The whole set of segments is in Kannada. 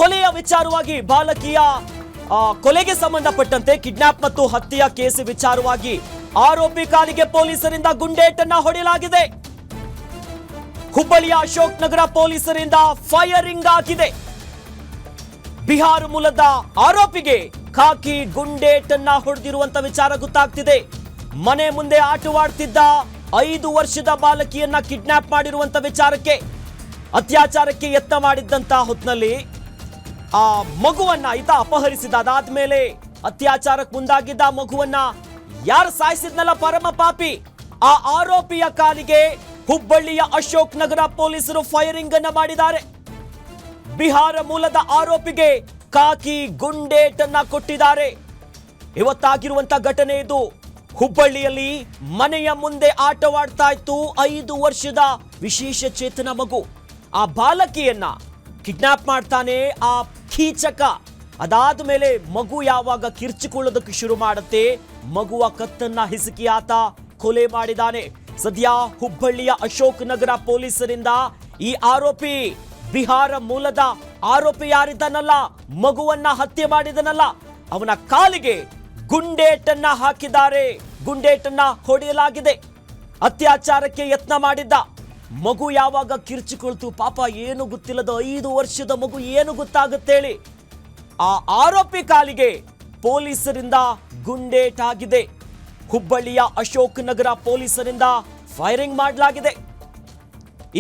ಕೊಲೆಯ ವಿಚಾರವಾಗಿ ಬಾಲಕಿಯ ಕೊಲೆಗೆ ಸಂಬಂಧಪಟ್ಟಂತೆ ಕಿಡ್ನಾಪ್ ಮತ್ತು ಹತ್ಯೆಯ ಕೇಸ್ ವಿಚಾರವಾಗಿ ಆರೋಪಿ ಕಾಲಿಗೆ ಪೊಲೀಸರಿಂದ ಗುಂಡೇಟನ್ನ ಹೊಡೆಯಲಾಗಿದೆ. ಹುಬ್ಬಳ್ಳಿಯ ಅಶೋಕ್ ನಗರ ಪೊಲೀಸರಿಂದ ಫೈರಿಂಗ್ ಆಗಿದೆ. ಬಿಹಾರ ಮೂಲದ ಆರೋಪಿಗೆ ಖಾಕಿ ಗುಂಡೇಟನ್ನ ಹೊಡೆದಿರುವಂತ ವಿಚಾರ ಗೊತ್ತಾಗ್ತಿದೆ. ಮನೆ ಮುಂದೆ ಆಟವಾಡ್ತಿದ್ದ 5 ವರ್ಷದ ಬಾಲಕಿಯನ್ನ ಕಿಡ್ನಾಪ್ ಮಾಡಿರುವಂತ ವಿಚಾರಕ್ಕೆ, ಅತ್ಯಾಚಾರಕ್ಕೆ ಯತ್ನ ಮಾಡಿದ್ದಂತ ಹೊತ್ತಿನಲ್ಲಿ ಆ ಮಗುವನ್ನ ಈತ ಅಪಹರಿಸಿದ. ಅದಾದ್ಮೇಲೆ ಅತ್ಯಾಚಾರಕ್ಕೆ ಮುಂದಾಗಿದ್ದ ಮಗುವನ್ನ ಯಾರು ಸಾಯಿಸಿದ್ನಲ್ಲ ಪರಮ ಪಾಪಿ, ಆ ಆರೋಪಿಯ ಕಾಲಿಗೆ ಹುಬ್ಬಳ್ಳಿಯ ಅಶೋಕ್ ನಗರ ಪೊಲೀಸರು ಫೈರಿಂಗ್ ಅನ್ನ ಮಾಡಿದ್ದಾರೆ. ಬಿಹಾರ ಮೂಲದ ಆರೋಪಿಗೆ ಖಾಕಿ ಗುಂಡೇಟನ್ನ ಕೊಟ್ಟಿದ್ದಾರೆ. ಇವತ್ತಾಗಿರುವಂತ ಘಟನೆ ಇದು. ಹುಬ್ಬಳ್ಳಿಯಲ್ಲಿ ಮನೆಯ ಮುಂದೆ ಆಟವಾಡ್ತಾ ಇತ್ತು 5 ವರ್ಷದ ವಿಶೇಷ ಚೇತನ ಮಗು. ಆ ಬಾಲಕಿಯನ್ನ ಕಿಡ್ನಾಪ್ ಮಾಡ್ತಾನೆ ಆ ಕೀಚಕ. ಅದಾದ ಮೇಲೆ ಮಗು ಯಾವಾಗ ಕಿರ್ಚಿಕೊಳ್ಳೋದಕ್ಕೆ ಶುರು ಮಾಡುತ್ತೆ, ಮಗುವ ಕತ್ತನ್ನ ಹಿಸುಕಿ ಆತ ಕೊಲೆ ಮಾಡಿದಾನೆ. ಸದ್ಯ ಹುಬ್ಬಳ್ಳಿಯ ಅಶೋಕ್ ನಗರ ಪೊಲೀಸರಿಂದ ಈ ಆರೋಪಿ, ಬಿಹಾರ ಮೂಲದ ಆರೋಪಿ ಯಾರಿದ್ದಾನಲ್ಲ, ಮಗುವನ್ನ ಹತ್ಯೆ ಮಾಡಿದನಲ್ಲ, ಅವನ ಕಾಲಿಗೆ ಗುಂಡೇಟನ್ನ ಹಾಕಿದ್ದಾರೆ. ಗುಂಡೇಟನ್ನ ಹೊಡೆಯಲಾಗಿದೆ. ಅತ್ಯಾಚಾರಕ್ಕೆ ಯತ್ನ ಮಾಡಿದ್ದ ಮಗು ಯಾವಾಗ ಕಿರ್ಚಿಕೊಳ್ತು, ಪಾಪ ಏನು ಗೊತ್ತಿಲ್ಲದ 5 ವರ್ಷದ ಮಗು, ಏನು ಗೊತ್ತಾಗುತ್ತೇಳಿ. ಆ ಆರೋಪಿ ಕಾಲಿಗೆ ಪೊಲೀಸರಿಂದ ಗುಂಡೇಟಾಗಿದೆ. ಹುಬ್ಬಳ್ಳಿಯ ಅಶೋಕ್ ನಗರ ಪೊಲೀಸರಿಂದ ಫೈರಿಂಗ್ ಮಾಡಲಾಗಿದೆ.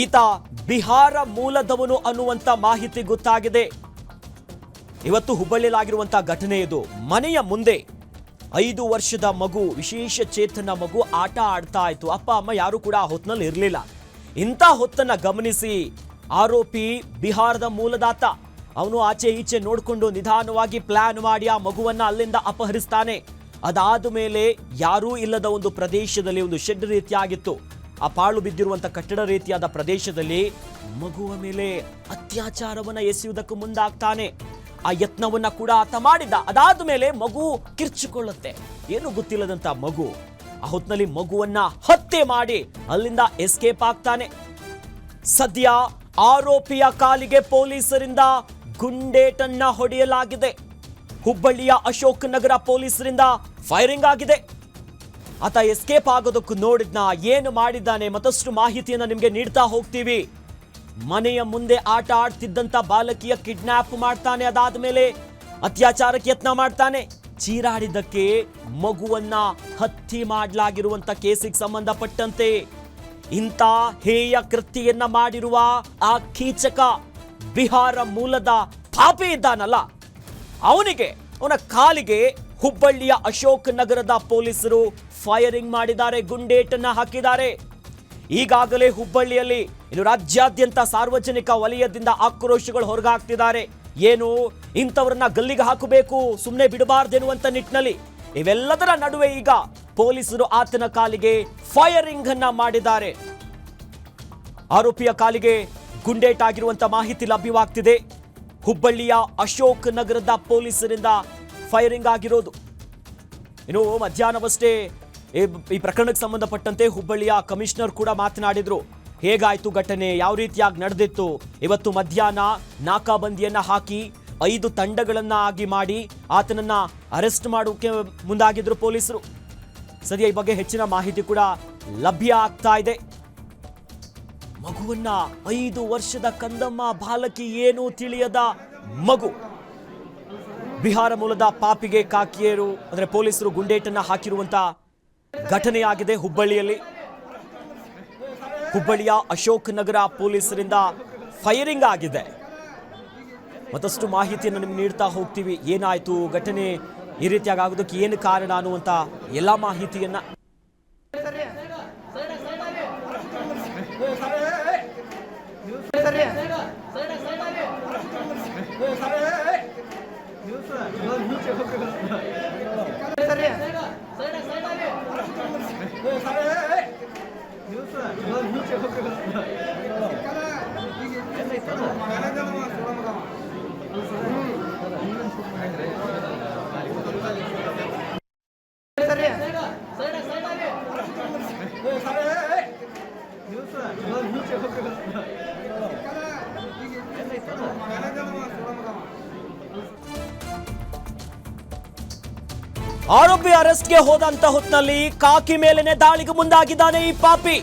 ಈತ ಬಿಹಾರ ಮೂಲದವನು ಅನ್ನುವಂತ ಮಾಹಿತಿ ಗೊತ್ತಾಗಿದೆ. ಇವತ್ತು ಹುಬ್ಬಳ್ಳಿಯಲ್ಲಾಗಿರುವಂತಹ ಘಟನೆ ಇದು. ಮನೆಯ ಮುಂದೆ 5 ವರ್ಷದ ಮಗು, ವಿಶೇಷ ಚೇತನ ಮಗು ಆಟ ಆಡ್ತಾ ಇತ್ತು. ಅಪ್ಪ ಅಮ್ಮ ಯಾರು ಕೂಡ ಆ ಹೊತ್ತಿನಲ್ಲಿ ಇರಲಿಲ್ಲ. ಇಂಥ ಹೊತ್ತನ್ನ ಗಮನಿಸಿ ಆರೋಪಿ ಬಿಹಾರದ ಮೂಲದಾತ, ಅವನು ಆಚೆ ಈಚೆ ನೋಡಿಕೊಂಡು ನಿಧಾನವಾಗಿ ಪ್ಲಾನ್ ಮಾಡಿ ಆ ಮಗುವನ್ನ ಅಲ್ಲಿಂದ ಅಪಹರಿಸ್ತಾನೆ. ಅದಾದ ಮೇಲೆ ಯಾರೂ ಇಲ್ಲದ ಒಂದು ಪ್ರದೇಶದಲ್ಲಿ, ಒಂದು ಶೆಡ್ ರೀತಿಯಾಗಿತ್ತು, ಆ ಪಾಳು ಬಿದ್ದಿರುವಂತ ಕಟ್ಟಡ ರೀತಿಯಾದ ಪ್ರದೇಶದಲ್ಲಿ ಮಗುವ ಮೇಲೆ ಅತ್ಯಾಚಾರವನ್ನ ಎಸೆಯುವುದಕ್ಕೂ ಮುಂದಾಗ್ತಾನೆ. ಆ ಯತ್ನವನ್ನ ಕೂಡ ಆತ ಮಾಡಿದ್ದ. ಅದಾದ ಮೇಲೆ ಮಗು ಕಿರ್ಚಿಕೊಳ್ಳುತ್ತೆ. ಏನು ಗೊತ್ತಿಲ್ಲದಂತ ಮಗು. ಆ ಹೊತ್ತಿನಲ್ಲಿ ಮಗುವನ್ನ ಹತ್ಯೆ ಮಾಡಿ ಅಲ್ಲಿಂದ ಎಸ್ಕೇಪ್ ಆಗ್ತಾನೆ. ಸದ್ಯ ಆರೋಪಿಯ ಕಾಲಿಗೆ ಪೊಲೀಸರಿಂದ ಗುಂಡೇಟನ್ನ ಹೊಡೆಯಲಾಗಿದೆ. ಹುಬ್ಬಳ್ಳಿಯ ಅಶೋಕ್ ನಗರ ಪೊಲೀಸರಿಂದ ಫೈರಿಂಗ್ ಆಗಿದೆ. ಆತ ಎಸ್ಕೇಪ್ ಆಗೋದಕ್ಕೂ ನೋಡಿದ್ನ, ಏನು ಮಾಡಿದ್ದಾನೆ, ಮತ್ತಷ್ಟು ಮಾಹಿತಿಯನ್ನು ನಿಮಗೆ ನೀಡ್ತಾ ಹೋಗ್ತೀವಿ. ಮನೆಯ ಮುಂದೆ ಆಟ ಆಡ್ತಿದ್ದಂತ ಬಾಲಕಿಯ ಕಿಡ್ನಾಪ್ ಮಾಡ್ತಾನೆ. ಅದಾದ ಮೇಲೆ ಅತ್ಯಾಚಾರಕ್ಕೆ ಯತ್ನ ಮಾಡ್ತಾನೆ. ಚೀರಾಡಿದ್ದಕ್ಕೆ ಮಗುವನ್ನ ಹತ್ಯೆ ಮಾಡಲಾಗಿರುವಂತ ಕೇಸಿಗೆ ಸಂಬಂಧಪಟ್ಟಂತೆ ಇಂಥ ಹೇಯ ಕೃತ್ಯವನ್ನ ಮಾಡಿರುವ ಆ ಕೀಚಕ, ಬಿಹಾರ ಮೂಲದ ಪಾಪಿ ಇದ್ದಾನಲ್ಲ, ಅವನ ಕಾಲಿಗೆ ಹುಬ್ಬಳ್ಳಿಯ ಅಶೋಕ್ ನಗರದ ಪೊಲೀಸರು ಫೈರಿಂಗ್ ಮಾಡಿದ್ದಾರೆ, ಗುಂಡೇಟನ್ನ ಹಾಕಿದ್ದಾರೆ. ಈಗಾಗಲೇ ಹುಬ್ಬಳ್ಳಿಯಲ್ಲಿ ಇನ್ನು ರಾಜ್ಯಾದ್ಯಂತ ಸಾರ್ವಜನಿಕ ವಲಯದಿಂದ ಆಕ್ರೋಶಗಳು ಹೊರಗಾಗ್ತಿದ್ದಾರೆ. ಏನು, ಇಂಥವ್ರನ್ನ ಗಲ್ಲಿಗೆ ಹಾಕಬೇಕು, ಸುಮ್ಮನೆ ಬಿಡಬಾರ್ದೆನ್ನುವಂತ ನಿಟ್ಟಿನಲ್ಲಿ. ಇವೆಲ್ಲದರ ನಡುವೆ ಈಗ ಪೊಲೀಸರು ಆತನ ಕಾಲಿಗೆ ಫೈರಿಂಗ್ ಅನ್ನ ಮಾಡಿದ್ದಾರೆ. ಆರೋಪಿಯ ಕಾಲಿಗೆ ಗುಂಡೇಟಾಗಿರುವಂತ ಮಾಹಿತಿ ಲಭ್ಯವಾಗ್ತಿದೆ. ಹುಬ್ಬಳ್ಳಿಯ ಅಶೋಕ್ ನಗರದ ಪೊಲೀಸರಿಂದ ಫೈರಿಂಗ್ ಆಗಿರೋದು. ಇನ್ನು ಮಧ್ಯಾಹ್ನವಷ್ಟೇ ಈ ಪ್ರಕರಣಕ್ಕೆ ಸಂಬಂಧಪಟ್ಟಂತೆ ಹುಬ್ಬಳ್ಳಿಯ ಕಮಿಷನರ್ ಕೂಡ ಮಾತನಾಡಿದ್ರು. ಹೇಗಾಯ್ತು ಘಟನೆ, ಯಾವ ರೀತಿಯಾಗಿ ನಡೆದಿತ್ತು. ಇವತ್ತು ಮಧ್ಯಾಹ್ನ ನಾಕಾಬಂದಿಯನ್ನ ಹಾಕಿ 5 ತಂಡಗಳನ್ನಾಗಿ ಮಾಡಿ ಆತನನ್ನ ಅರೆಸ್ಟ್ ಮಾಡೋಕೆ ಮುಂದಾಗಿದ್ರು ಪೊಲೀಸರು. ಸದ್ಯ ಈ ಬಗ್ಗೆ ಹೆಚ್ಚಿನ ಮಾಹಿತಿ ಕೂಡ ಲಭ್ಯ ಆಗ್ತಾ ಇದೆ. ಮಗುವನ್ನ 5 ವರ್ಷದ ಕಂದಮ್ಮ ಬಾಲಕಿ, ಏನು ತಿಳಿಯದ ಮಗು, ಬಿಹಾರ ಮೂಲದ ಪಾಪಿಗೆ ಕಾಕಿಯರು ಅಂದ್ರೆ ಪೊಲೀಸರು ಗುಂಡೇಟನ್ನ ಹಾಕಿರುವಂತ ಘಟನೆಯಾಗಿದೆ ಹುಬ್ಬಳ್ಳಿಯಲ್ಲಿ. ಹುಬ್ಬಳ್ಳಿಯ ಅಶೋಕ್ ನಗರ ಪೊಲೀಸರಿಂದ ಫೈರಿಂಗ್ ಆಗಿದೆ. ಮತ್ತಷ್ಟು ಮಾಹಿತಿಯನ್ನು ನಿಮ್ಗೆ ನೀಡ್ತಾ ಹೋಗ್ತೀವಿ. ಏನಾಯ್ತು ಘಟನೆ, ಈ ರೀತಿಯಾಗಿ ಆಗೋದಕ್ಕೆ ಏನು ಕಾರಣ ಅನ್ನುವಂತ ಎಲ್ಲ ಮಾಹಿತಿಯನ್ನ ನ್ಯೂಸ್ ಆರೋಪಿ ಅರೆಸ್ಟ್ಗೆ ಹೋದಂತ ಹೊತ್ತಿನಲ್ಲಿ ಕಾಕಿ ಮೇಲೆನೆ ದಾಳಿಗೆ ಮುಂದಾಗಿದ್ದಾನೆ ಈ ಪಾಪಿ.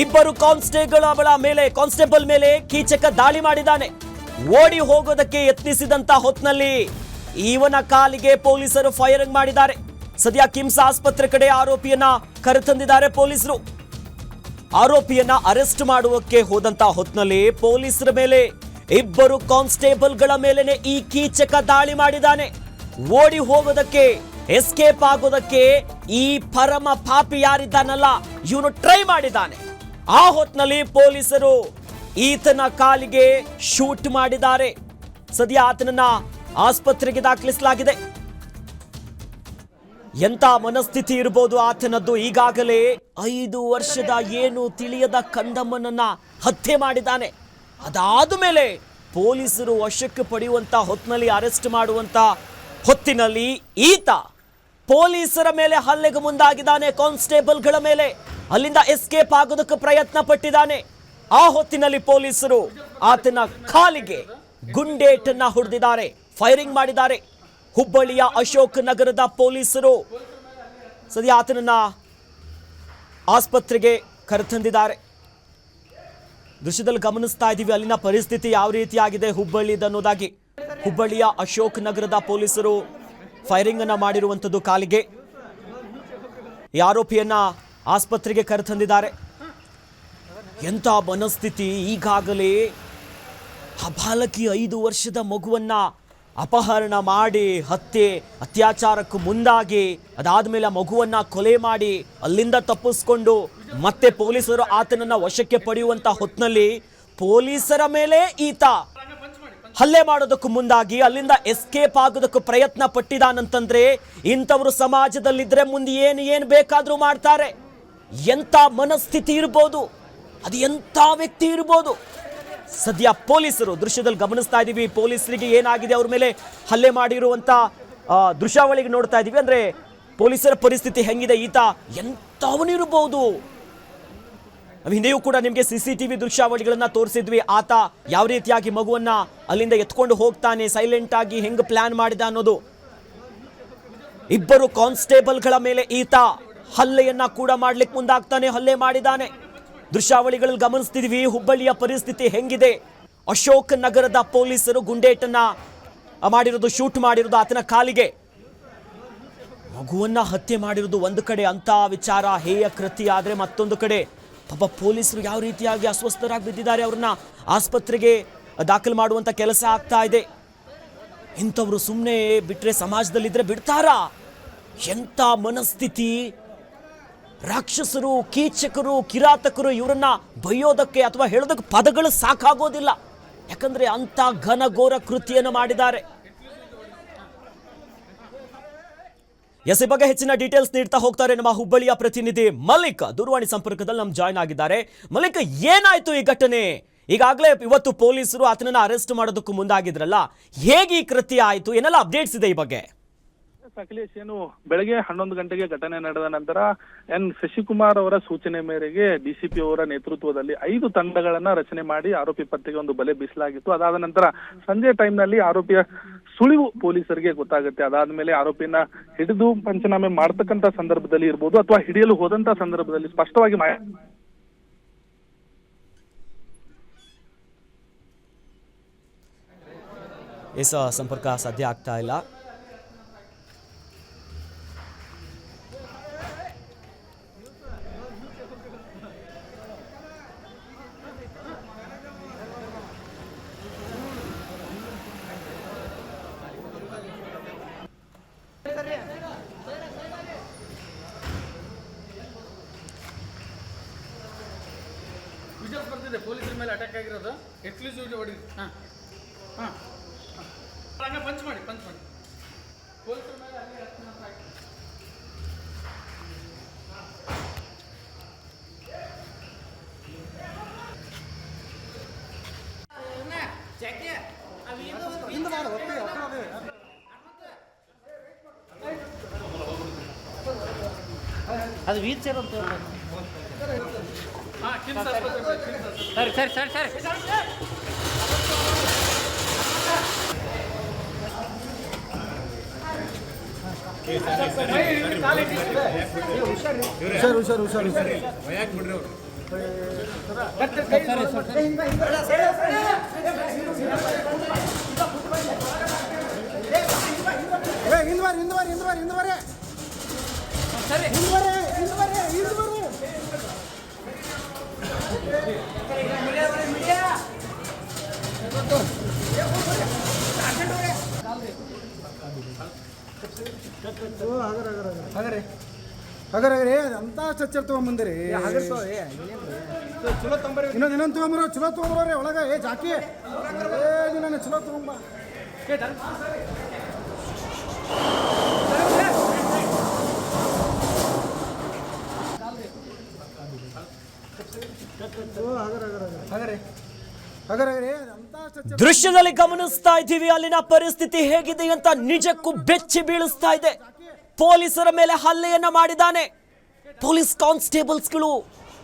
ಇಬ್ಬರು ಕಾನ್ಸ್ಟೇಬಲ್ ಮೇಲೆ ಕೀಚಕ ದಾಳಿ ಮಾಡಿದ್ದಾನೆ. ಓಡಿ ಹೋಗೋದಕ್ಕೆ ಯತ್ನಿಸಿದಂತ ಹೊತ್ತಿನಲ್ಲಿ ಇವನ ಕಾಲಿಗೆ ಪೊಲೀಸರು ಫೈರಿಂಗ್ ಮಾಡಿದ್ದಾರೆ. ಸದ್ಯ ಕಿಮ್ಸ್ ಆಸ್ಪತ್ರೆ ಕಡೆ ಆರೋಪಿಯನ್ನ ಕರೆತಂದಿದ್ದಾರೆ ಪೊಲೀಸರು. ಆರೋಪಿಯನ್ನ ಅರೆಸ್ಟ್ ಮಾಡುವಕ್ಕೆ ಹೋದಂತ ಹೊತ್ತಿನಲ್ಲಿ ಪೊಲೀಸರ ಮೇಲೆ ಇಬ್ಬರು ಕಾನ್ಸ್ಟೇಬಲ್ಗಳ ಮೇಲೆನೆ ಈ ಕೀಚಕ ದಾಳಿ ಮಾಡಿದ್ದಾನೆ. ಓಡಿ ಹೋಗೋದಕ್ಕೆ ಎಸ್ಕೇಪ್ ಆಗೋದಕ್ಕೆ ಈ ಪರಮ ಪಾಪಿ ಯಾರಿದ್ದಾನಲ್ಲ ಇವನು ಟ್ರೈ ಮಾಡಿದ್ದಾನೆ. ಆ ಹೊತ್ತಿನಲ್ಲಿ ಪೊಲೀಸರು ಈತನ ಕಾಲಿಗೆ ಶೂಟ್ ಮಾಡಿದ್ದಾರೆ. ಸದ್ಯ ಆತನನ್ನ ಆಸ್ಪತ್ರೆಗೆ ದಾಖಲಿಸಲಾಗಿದೆ. ಎಂತ ಮನಸ್ಥಿತಿ ಇರಬಹುದು ಆತನದ್ದು. ಈಗಾಗಲೇ 5 ವರ್ಷದ ಏನು ತಿಳಿಯದ ಕಂದಮ್ಮನನ್ನ ಹತ್ಯೆ ಮಾಡಿದ್ದಾನೆ. ಅದಾದ ಮೇಲೆ ಪೊಲೀಸರು ವಶಕ್ಕೆ ಪಡೆಯುವಂತ ಹೊತ್ತಿನಲ್ಲಿ ಅರೆಸ್ಟ್ ಮಾಡುವಂತ ಹೊತ್ತಿನಲ್ಲಿ ಈತ ಪೊಲೀಸರ ಮೇಲೆ ಹಲ್ಲೆಗೆ ಮುಂದಾಗಿದ್ದಾನೆ. ಕಾನ್ಸ್ಟೇಬಲ್ಗಳ ಮೇಲೆ ಅಲ್ಲಿಂದ ಎಸ್ಕೇಪ್ ಆಗೋದಕ್ಕೆ ಪ್ರಯತ್ನ ಪಟ್ಟಿದ್ದಾನೆ. ಆ ಹೊತ್ತಿನಲ್ಲಿ ಪೊಲೀಸರು ಆತನ ಕಾಲಿಗೆ ಗುಂಡೇಟನ್ನ ಹೊಡೆದಿದ್ದಾರೆ, ಫೈರಿಂಗ್ ಮಾಡಿದ್ದಾರೆ. ಹುಬ್ಬಳ್ಳಿಯ ಅಶೋಕ್ ನಗರದ ಪೊಲೀಸರು ಸದ್ಯ ಆತನನ್ನ ಆಸ್ಪತ್ರೆಗೆ ಕರೆತಂದಿದ್ದಾರೆ. ದೃಶ್ಯದಲ್ಲಿ ಗಮನಿಸ್ತಾ ಇದ್ದೀವಿ ಅಲ್ಲಿನ ಪರಿಸ್ಥಿತಿ ಯಾವ ರೀತಿಯಾಗಿದೆ ಹುಬ್ಬಳ್ಳಿದನ್ನೋದಾಗಿ. ಹುಬ್ಬಳ್ಳಿಯ ಅಶೋಕ್ ನಗರದ ಪೊಲೀಸರು ಫೈರಿಂಗ್ ಅನ್ನ ಮಾಡಿರುವಂಥದ್ದು ಕಾಲಿಗೆ. ಈ ಆರೋಪಿಯನ್ನ ಆಸ್ಪತ್ರೆಗೆ ಕರೆತಂದಿದ್ದಾರೆ. ಎಂಥ ಮನಸ್ಥಿತಿ. ಈಗಾಗಲೇ ಆ ಬಾಲಕಿ 5 ವರ್ಷದ ಮಗುವನ್ನ ಅಪಹರಣ ಮಾಡಿ ಅತ್ಯಾಚಾರಕ್ಕೂ ಮುಂದಾಗಿ ಅದಾದ್ಮೇಲೆ ಆ ಮಗುವನ್ನ ಕೊಲೆ ಮಾಡಿ ಅಲ್ಲಿಂದ ತಪ್ಪಿಸ್ಕೊಂಡು ಮತ್ತೆ ಪೊಲೀಸರು ಆತನನ್ನ ವಶಕ್ಕೆ ಪಡೆಯುವಂತ ಹೊತ್ತಿನಲ್ಲಿ ಪೊಲೀಸರ ಮೇಲೆ ಈತ ಹಲ್ಲೆ ಮಾಡೋದಕ್ಕೂ ಮುಂದಾಗಿ ಅಲ್ಲಿಂದ ಎಸ್ಕೇಪ್ ಆಗೋದಕ್ಕೂ ಪ್ರಯತ್ನ ಪಟ್ಟಿದಾನಂತಂದ್ರೆ ಇಂಥವರು ಸಮಾಜದಲ್ಲಿದ್ರೆ ಮುಂದೆ ಏನು ಬೇಕಾದ್ರೂ ಮಾಡ್ತಾರೆ. ಎಂಥ ಮನಸ್ಥಿತಿ ಇರ್ಬೋದು, ಅದು ಎಂಥ ವ್ಯಕ್ತಿ ಇರ್ಬೋದು. ಸದ್ಯ ಪೊಲೀಸರು ದೃಶ್ಯದಲ್ಲಿ ಗಮನಿಸ್ತಾ ಇದ್ದೀವಿ. ಪೊಲೀಸರಿಗೆ ಏನಾಗಿದೆ, ಅವ್ರ ಮೇಲೆ ಹಲ್ಲೆ ಮಾಡಿರುವಂತ ದೃಶ್ಯಾವಳಿಗೆ ನೋಡ್ತಾ ಇದ್ದೀವಿ. ಅಂದ್ರೆ ಪೊಲೀಸರ ಪರಿಸ್ಥಿತಿ ಹೆಂಗಿದೆ, ಈತ ಎಂಥವನಿರ್ಬೋದು. ಹಿಂದೆಯೂ ಕೂಡ ನಿಮಗೆ CCTV ದೃಶ್ಯಾವಳಿಗಳನ್ನ ತೋರಿಸಿದ್ವಿ. ಆತ ಯಾವ ರೀತಿಯಾಗಿ ಮಗುವನ್ನ ಅಲ್ಲಿಂದ ಎತ್ಕೊಂಡು ಹೋಗ್ತಾನೆ, ಸೈಲೆಂಟ್ ಆಗಿ ಹೆಂಗ್ ಪ್ಲಾನ್ ಮಾಡಿದ ಅನ್ನೋದು. ಇಬ್ಬರು ಕಾನ್ಸ್ಟೇಬಲ್ಗಳ ಮೇಲೆ ಈತ ಹಲ್ಲೆಯನ್ನ ಕೂಡ ಮಾಡ್ಲಿಕ್ಕೆ ಮುಂದಾಗ್ತಾನೆ, ಹಲ್ಲೆ ಮಾಡಿದ್ದಾನೆ. ದೃಶ್ಯಾವಳಿಗಳಲ್ಲಿ ಗಮನಿಸ್ತಿದ್ವಿ ಹುಬ್ಬಳ್ಳಿಯ ಪರಿಸ್ಥಿತಿ ಹೆಂಗಿದೆ. ಅಶೋಕ್ ನಗರದ ಪೊಲೀಸರು ಗುಂಡೇಟನ್ನ ಮಾಡಿರೋದು, ಶೂಟ್ ಮಾಡಿರೋದು ಆತನ ಕಾಲಿಗೆ. ಮಗುವನ್ನ ಹತ್ಯೆ ಮಾಡಿರೋದು ಒಂದು ಕಡೆ ಅಂತ ವಿಚಾರ, ಹೇಯ ಕೃತ್ಯ. ಆದ್ರೆ ಮತ್ತೊಂದು ಕಡೆ ಪಾಪ ಪೊಲೀಸರು ಯಾವ ರೀತಿಯಾಗಿ ಅಸ್ವಸ್ಥರಾಗಿ ಬಿದ್ದಿದ್ದಾರೆ, ಅವ್ರನ್ನ ಆಸ್ಪತ್ರೆಗೆ ದಾಖಲು ಮಾಡುವಂತ ಕೆಲಸ ಆಗ್ತಾ ಇದೆ. ಇಂಥವ್ರು ಸುಮ್ಮನೆ ಬಿಟ್ರೆ ಸಮಾಜದಲ್ಲಿದ್ರೆ ಬಿಡ್ತಾರಾ? ಎಂಥ ಮನಸ್ಥಿತಿ. ರಾಕ್ಷಸರು, ಕೀಚಕರು, ಕಿರಾತಕರು ಇವರನ್ನ ಬೈಯೋದಕ್ಕೆ ಅಥವಾ ಹೇಳೋದಕ್ಕೆ ಪದಗಳು ಸಾಕಾಗೋದಿಲ್ಲ. ಯಾಕಂದ್ರೆ ಅಂತ ಘನಘೋರ ಕೃತಿಯನ್ನು ಮಾಡಿದ್ದಾರೆ. ಈ ಬಗ್ಗೆ ಹೆಚ್ಚಿನ ಡೀಟೇಲ್ಸ್ ನೀಡ್ತಾ ಹೋಗ್ತಾರೆ ನಮ್ಮ ಹುಬ್ಬಳ್ಳಿಯ ಪ್ರತಿನಿಧಿ ಮಲ್ಲಿಕ್. ದೂರವಾಣಿ ಸಂಪರ್ಕದಲ್ಲಿ ನಮ್ಮ ಜಾಯ್ನ್ ಆಗಿದ್ದಾರೆ. ಮಲ್ಲಿಕ್, ಏನಾಯ್ತು ಈ ಘಟನೆ? ಈಗಾಗಲೇ ಇವತ್ತು ಪೊಲೀಸರು ಆತನನ್ನ ಅರೆಸ್ಟ್ ಮಾಡೋದಕ್ಕೂ ಮುಂದಾಗಿದ್ರಲ್ಲ, ಹೇಗೆ ಈ ಕೃತ್ಯ ಆಯ್ತು, ಏನೆಲ್ಲ ಅಪ್ಡೇಟ್ಸ್ ಇದೆ ಈ ಬಗ್ಗೆ? ಅಖಿಲೇಶ್, ಏನು ಬೆಳಗ್ಗೆ 11 ಗಂಟೆಗೆ ಘಟನೆ ನಡೆದ ನಂತರ ಶಶಿಕುಮಾರ್ ಅವರ ಸೂಚನೆ ಮೇರೆಗೆ DCP ಅವರ ನೇತೃತ್ವದಲ್ಲಿ 5 ತಂಡಗಳನ್ನ ರಚನೆ ಮಾಡಿ ಆರೋಪಿ ಪತ್ತೆಗೆ ಒಂದು ಬಲೆ ಬೀಸಲಾಗಿತ್ತು. ಅದಾದ ನಂತರ ಸಂಜೆ ಟೈಮ್ ನಲ್ಲಿ ಆರೋಪಿಯ ಸುಳಿವು ಪೊಲೀಸರಿಗೆ ಗೊತ್ತಾಗುತ್ತೆ. ಅದಾದ್ಮೇಲೆ ಆರೋಪಿಯನ್ನ ಹಿಡಿದು ಪಂಚನಾಮೆ ಮಾಡ್ತಕ್ಕಂತ ಸಂದರ್ಭದಲ್ಲಿ ಇರ್ಬೋದು ಅಥವಾ ಹಿಡಿಯಲು ಹೋದಂತ ಸಂದರ್ಭದಲ್ಲಿ ಸ್ಪಷ್ಟವಾಗಿ ಸಂಪರ್ಕ ಸಾಧ್ಯ ಆಗ್ತಾ ಇಲ್ಲ. ವಿಡಿಯೋಸ್ ಬರ್ತಿದೆ ಪೊಲೀಸರ ಮೇಲೆ ಅಟ್ಯಾಕ್ ಆಗಿರೋದು. ಎಕ್ಸ್ಕ್ಲೂಸಿವ್ ವಿಡಿಯೋ ಹೊಡಿ. ಪಂಚ್ ಮಾಡಿ ಪೊಲೀಸರ ಮೇಲೆ ಅದು ವೀಲ್ ಚೇರ್ ಅಂತ ಸರಿ ಹಾಗಾದ್ರೆ ಅಂತ ಚರ್ಚರ್ ತೊಗೊಂಬಂದಿರಿ ಇನ್ನೊಂದು ತೊಗೊಂಬರೋ ಚಲೋ ತೊಗೊಂಬರೋರಿ ಒಳಗೆ ಜಾಕಿ ನಾನು ಚಲೋ ತೊಗೊಂಬ ದೃಶ್ಯದಲ್ಲಿ ಗಮನಿಸ್ತಾ ಇದ್ದೀವಿ ಅಲ್ಲಿನ ಪರಿಸ್ಥಿತಿ ಹೇಗಿದೆ ಅಂತ ನಿಜಕ್ಕೂ ಬೆಚ್ಚಿ ಬೀಳಿಸ್ತಾ ಇದೆ. ಪೊಲೀಸರ ಮೇಲೆ ಹಲ್ಲೆಯನ್ನ ಮಾಡಿದ್ದಾನೆ. ಪೊಲೀಸ್ ಕಾನ್ಸ್ಟೇಬಲ್ಸ್ಗಳು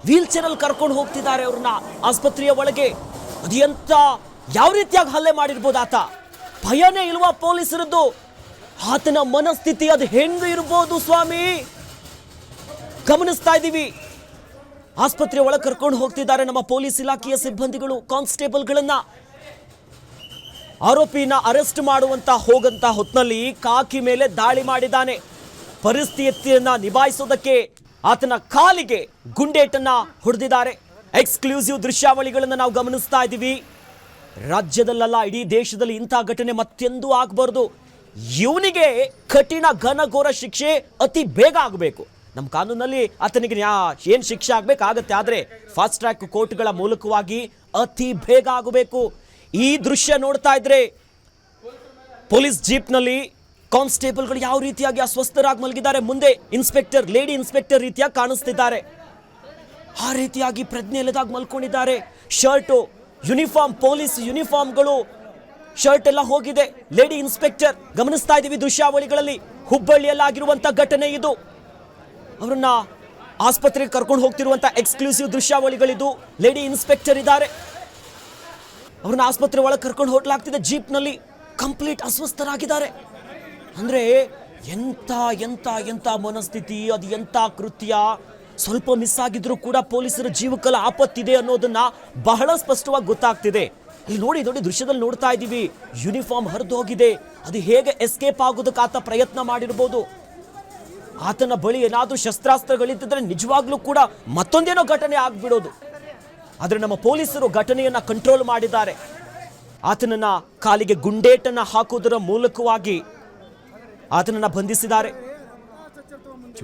ವೀಲ್ ಚೇರ್ ಅಲ್ಲಿ ಕರ್ಕೊಂಡು ಹೋಗ್ತಿದ್ದಾರೆ ಅವ್ರನ್ನ ಆಸ್ಪತ್ರೆಯ ಒಳಗೆ. ಅದು ಎಂತ ಯಾವ ರೀತಿಯಾಗಿ ಹಲ್ಲೆ ಮಾಡಿರ್ಬೋದು ಆತ? ಭಯನೇ ಇಲ್ವಾ ಪೊಲೀಸರದ್ದು? ಆತನ ಮನಸ್ಥಿತಿ ಅದು ಹೆಂಗ ಇರ್ಬೋದು ಸ್ವಾಮಿ? ಗಮನಿಸ್ತಾ ಇದ್ದೀವಿ. ಆಸ್ಪತ್ರೆ ಒಳಗೆ ಕರ್ಕೊಂಡು ಹೋಗ್ತಿದ್ದಾರೆ ನಮ್ಮ ಪೊಲೀಸ್ ಇಲಾಖೆಯ ಸಿಬ್ಬಂದಿಗಳು ಕಾನ್ಸ್ಟೇಬಲ್ಗಳನ್ನ. ಆರೋಪಿನ ಅರೆಸ್ಟ್ ಮಾಡುವಂತ ಹೋಗಂತ ಹೊತ್ನಲ್ಲಿ ಕಾಕಿ ಮೇಲೆ ದಾಳಿ ಮಾಡಿದ್ದಾನೆ. ಪರಿಸ್ಥಿತಿಯನ್ನ ನಿಭಾಯಿಸೋದಕ್ಕೆ ಆತನ ಕಾಲಿಗೆ ಗುಂಡೇಟನ್ನ ಹೊಡೆದಿದ್ದಾರೆ. ಎಕ್ಸ್ಕ್ಲೂಸಿವ್ ದೃಶ್ಯಾವಳಿಗಳನ್ನು ನಾವು ಗಮನಿಸ್ತಾ ಇದ್ದೀವಿ. ರಾಜ್ಯದಲ್ಲ ಇಡೀ ದೇಶದಲ್ಲಿ ಇಂಥ ಘಟನೆ ಮತ್ತೆಂದೂ ಆಗಬಾರ್ದು. ಇವನಿಗೆ ಕಠಿಣ ಘನಘೋರ ಶಿಕ್ಷೆ ಅತಿ ಬೇಗ ಆಗಬೇಕು. ನಮ್ಮ ಕಾನೂನಲ್ಲಿ ಆತನಿಗೆ ಏನು ಶಿಕ್ಷೆ ಆಗಬೇಕಾಗತ್ತೆ, ಆದರೆ ಫಾಸ್ಟ್ ಟ್ರ್ಯಾಕ್ ಕೋರ್ಟ್ಗಳ ಮೂಲಕವಾಗಿ ಅತಿ ಬೇಗ ಆಗಬೇಕು. ಈ ದೃಶ್ಯ ನೋಡ್ತಾ ಇದ್ರೆ ಪೊಲೀಸ್ ಜೀಪ್ನಲ್ಲಿ ಕಾನ್ಸ್ಟೇಬಲ್ಗಳು ಯಾವ ರೀತಿಯಾಗಿ ಅಸ್ವಸ್ಥರಾಗಿ ಮಲಗಿದ್ದಾರೆ. ಮುಂದೆ ಇನ್ಸ್ಪೆಕ್ಟರ್, ಲೇಡಿ ಇನ್ಸ್ಪೆಕ್ಟರ್ ರೀತಿಯಾಗಿ ಕಾಣಿಸ್ತಿದ್ದಾರೆ. ಆ ರೀತಿಯಾಗಿ ಪ್ರಜ್ಞೆ ಇಲ್ಲದಾಗ ಮಲ್ಕೊಂಡಿದ್ದಾರೆ. ಶರ್ಟು, ಯೂನಿಫಾರ್ಮ್, ಪೊಲೀಸ್ ಯೂನಿಫಾರ್ಮ್ಗಳು, ಶರ್ಟ್ ಎಲ್ಲ ಹೋಗಿದೆ. ಲೇಡಿ ಇನ್ಸ್ಪೆಕ್ಟರ್ ಗಮನಿಸ್ತಾ ಇದ್ದೀವಿ ದೃಶ್ಯಾವಳಿಗಳಲ್ಲಿ. ಹುಬ್ಬಳ್ಳಿಯಲ್ಲಾಗಿರುವಂಥ ಘಟನೆ ಇದು. ಅವರನ್ನ ಆಸ್ಪತ್ರೆಗೆ ಕರ್ಕೊಂಡು ಹೋಗ್ತಿರುವಂಥ ಎಕ್ಸ್ಕ್ಲೂಸಿವ್ ದೃಶ್ಯಾವಳಿಗಳಿದು. ಲೇಡಿ ಇನ್ಸ್ಪೆಕ್ಟರ್ ಇದ್ದಾರೆ. ಅವ್ರನ್ನ ಆಸ್ಪತ್ರೆ ಒಳಗೆ ಕರ್ಕೊಂಡು ಹೋಗ್ಲಾಗ್ತಿದೆ. ಜೀಪ್ನಲ್ಲಿ ಕಂಪ್ಲೀಟ್ ಅಸ್ವಸ್ಥರಾಗಿದ್ದಾರೆ. ಅಂದರೆ ಎಂಥ ಎಂಥ ಎಂಥ ಮನಸ್ಥಿತಿ, ಅದು ಎಂಥ ಕೃತ್ಯ. ಸ್ವಲ್ಪ ಮಿಸ್ ಆಗಿದ್ರು ಕೂಡ ಪೊಲೀಸರ ಜೀವಕ್ಕೆಲ್ಲ ಆಪತ್ತಿದೆ ಅನ್ನೋದನ್ನ ಬಹಳ ಸ್ಪಷ್ಟವಾಗಿ ಗೊತ್ತಾಗ್ತಿದೆ. ಇಲ್ಲಿ ನೋಡಿ ನೋಡಿ ದೃಶ್ಯದಲ್ಲಿ ನೋಡ್ತಾ ಇದ್ದೀವಿ. ಯೂನಿಫಾರ್ಮ್ ಹರಿದು ಹೋಗಿದೆ. ಅದು ಹೇಗೆ ಎಸ್ಕೇಪ್ ಆಗೋದಕ್ಕೆ ಆತ ಪ್ರಯತ್ನ ಮಾಡಿರ್ಬೋದು. ಆತನ ಬಳಿ ಏನಾದರೂ ಶಸ್ತ್ರಾಸ್ತ್ರಗಳಿದ್ದರೆ ನಿಜವಾಗ್ಲೂ ಕೂಡ ಮತ್ತೊಂದೇನೋ ಘಟನೆ ಆಗ್ಬಿಡೋದು. ಆದರೆ ನಮ್ಮ ಪೊಲೀಸರು ಘಟನೆಯನ್ನ ಕಂಟ್ರೋಲ್ ಮಾಡಿದ್ದಾರೆ. ಆತನನ್ನ ಕಾಲಿಗೆ ಗುಂಡೇಟನ್ನ ಹಾಕೋದರ ಮೂಲಕವಾಗಿ ಆತನನ್ನ ಬಂಧಿಸಿದ್ದಾರೆ.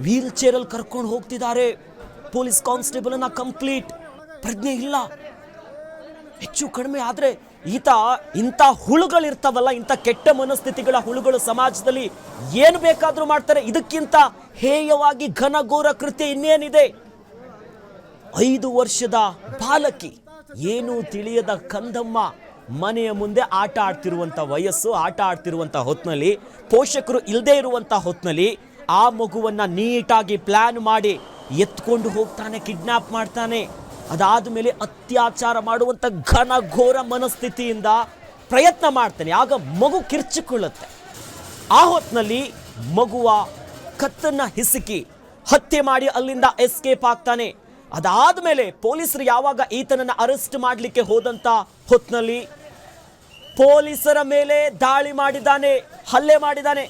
ವೀಲ್ ಚೇರ್ ಅಲ್ಲಿ ಕರ್ಕೊಂಡು ಹೋಗ್ತಿದ್ದಾರೆ. ಪೊಲೀಸ್ ಕಾನ್ಸ್ಟೇಬಲ್ ಅನ್ನ ಕಂಪ್ಲೀಟ್ ಪ್ರಜ್ಞೆ ಇಲ್ಲ. ಹೆಚ್ಚು ಕಡಿಮೆ ಆದ್ರೆ ಇಂಥ ಹುಳುಗಳಿರ್ತಾವಲ್ಲ, ಇಂಥ ಕೆಟ್ಟ ಮನಸ್ಥಿತಿಗಳ ಹುಳುಗಳು ಸಮಾಜದಲ್ಲಿ ಏನು ಬೇಕಾದ್ರೂ ಮಾಡ್ತಾರೆ. ಇದಕ್ಕಿಂತ ಹೇಯವಾಗಿ ಘನಘೋರ ಕೃತ್ಯ ಇನ್ನೇನಿದೆ? 5 ವರ್ಷದ ಬಾಲಕಿ, ಏನು ತಿಳಿಯದ ಕಂದಮ್ಮ ಮನೆಯ ಮುಂದೆ ಆಟ ಆಡ್ತಿರುವಂಥ ವಯಸ್ಸು, ಆಟ ಆಡ್ತಿರುವಂಥ ಹೊತ್ನಲ್ಲಿ, ಪೋಷಕರು ಇಲ್ಲದೆ ಇರುವಂಥ ಹೊತ್ನಲ್ಲಿ ಆ ಮಗುವನ್ನ ನೀಟಾಗಿ ಪ್ಲಾನ್ ಮಾಡಿ ಎತ್ಕೊಂಡು ಹೋಗ್ತಾನೆ, ಕಿಡ್ನಾಪ್ ಮಾಡ್ತಾನೆ. ಅದಾದ ಮೇಲೆ ಅತ್ಯಾಚಾರ ಮಾಡುವಂಥ ಘನಘೋರ ಮನಸ್ಥಿತಿಯಿಂದ ಪ್ರಯತ್ನ ಮಾಡ್ತಾನೆ. ಆಗ ಮಗು ಕಿರ್ಚಿಕೊಳ್ಳುತ್ತೆ. ಆ ಹೊತ್ನಲ್ಲಿ ಮಗುವ ಕತ್ತನ್ನ ಹಿಸುಕಿ ಹತ್ಯೆ ಮಾಡಿ ಅಲ್ಲಿಂದ ಎಸ್ಕೇಪ್ ಆಗ್ತಾನೆ. ಅದಾದ ಮೇಲೆ ಪೊಲೀಸರು ಯಾವಾಗ ಈತನನ್ನ ಅರೆಸ್ಟ್ ಮಾಡಲಿಕ್ಕೆ ಹೋದಂತ ಹೊತ್ನಲ್ಲಿ ಪೊಲೀಸರ ಮೇಲೆ ದಾಳಿ ಮಾಡಿದ್ದಾನೆ, ಹಲ್ಲೆ ಮಾಡಿದ್ದಾನೆ.